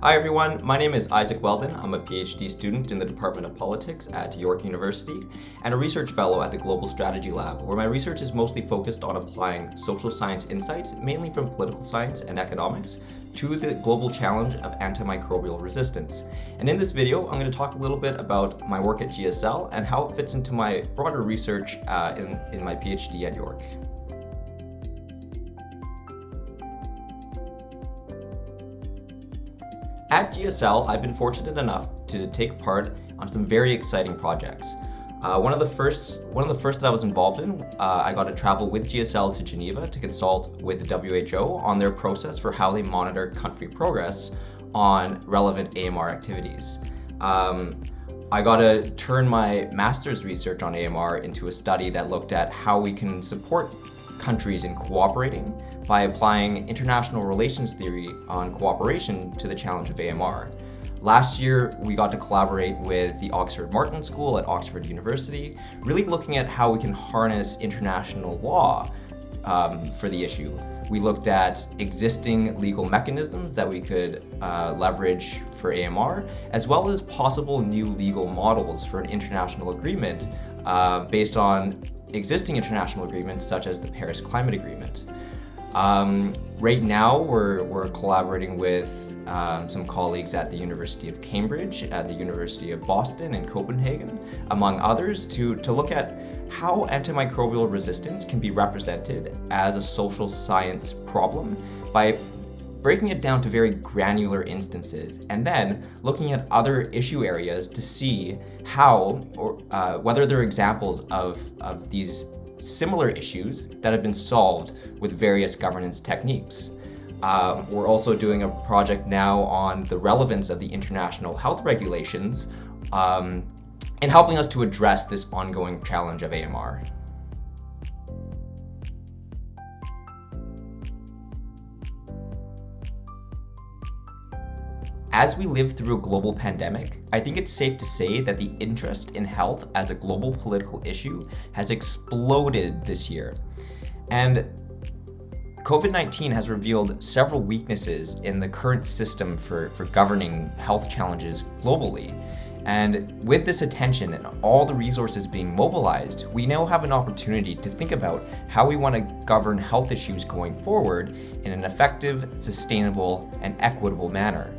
Hi everyone, my name is Isaac Weldon. I'm a PhD student in the Department of Politics at York University and a research fellow at the Global Strategy Lab, where my research is mostly focused on applying social science insights, mainly from political science and economics, to the global challenge of antimicrobial resistance. And in this video, I'm going to talk a little bit about my work at GSL and how it fits into my broader research in my PhD at York. At GSL, I've been fortunate enough to take part on some very exciting projects. One of the first that I was involved in, I got to travel with GSL to Geneva to consult with the WHO on their process for how they monitor country progress on relevant AMR activities. I got to turn my master's research on AMR into a study that looked at how we can support countries in cooperating by applying international relations theory on cooperation to the challenge of AMR. Last year, we got to collaborate with the Oxford Martin School at Oxford University, really looking at how we can harness international law for the issue. We looked at existing legal mechanisms that we could leverage for AMR, as well as possible new legal models for an international agreement based on existing international agreements such as the Paris Climate Agreement. Right now, we're collaborating with some colleagues at the University of Cambridge, at the University of Boston and Copenhagen, among others, to look at how antimicrobial resistance can be represented as a social science problem by breaking it down to very granular instances, and then looking at other issue areas to see how or whether there are examples of these similar issues that have been solved with various governance techniques. We're also doing a project now on the relevance of the international health regulations and helping us to address this ongoing challenge of AMR. As we live through a global pandemic, I think it's safe to say that the interest in health as a global political issue has exploded this year. And COVID-19 has revealed several weaknesses in the current system for governing health challenges globally. And with this attention and all the resources being mobilized, we now have an opportunity to think about how we want to govern health issues going forward in an effective, sustainable, and equitable manner.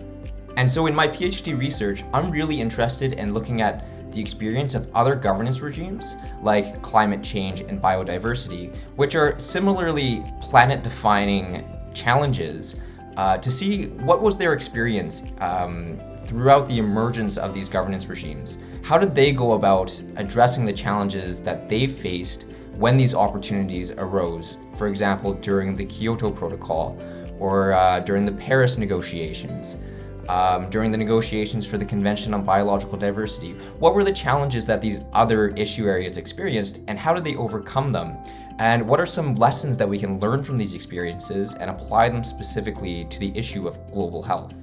And so in my PhD research, I'm really interested in looking at the experience of other governance regimes like climate change and biodiversity, which are similarly planet-defining challenges, to see what was their experience throughout the emergence of these governance regimes. How did they go about addressing the challenges that they faced when these opportunities arose? For example, during the Kyoto Protocol or during the Paris negotiations. During the negotiations for the Convention on Biological Diversity. What were the challenges that these other issue areas experienced, and how did they overcome them? And what are some lessons that we can learn from these experiences and apply them specifically to the issue of global health?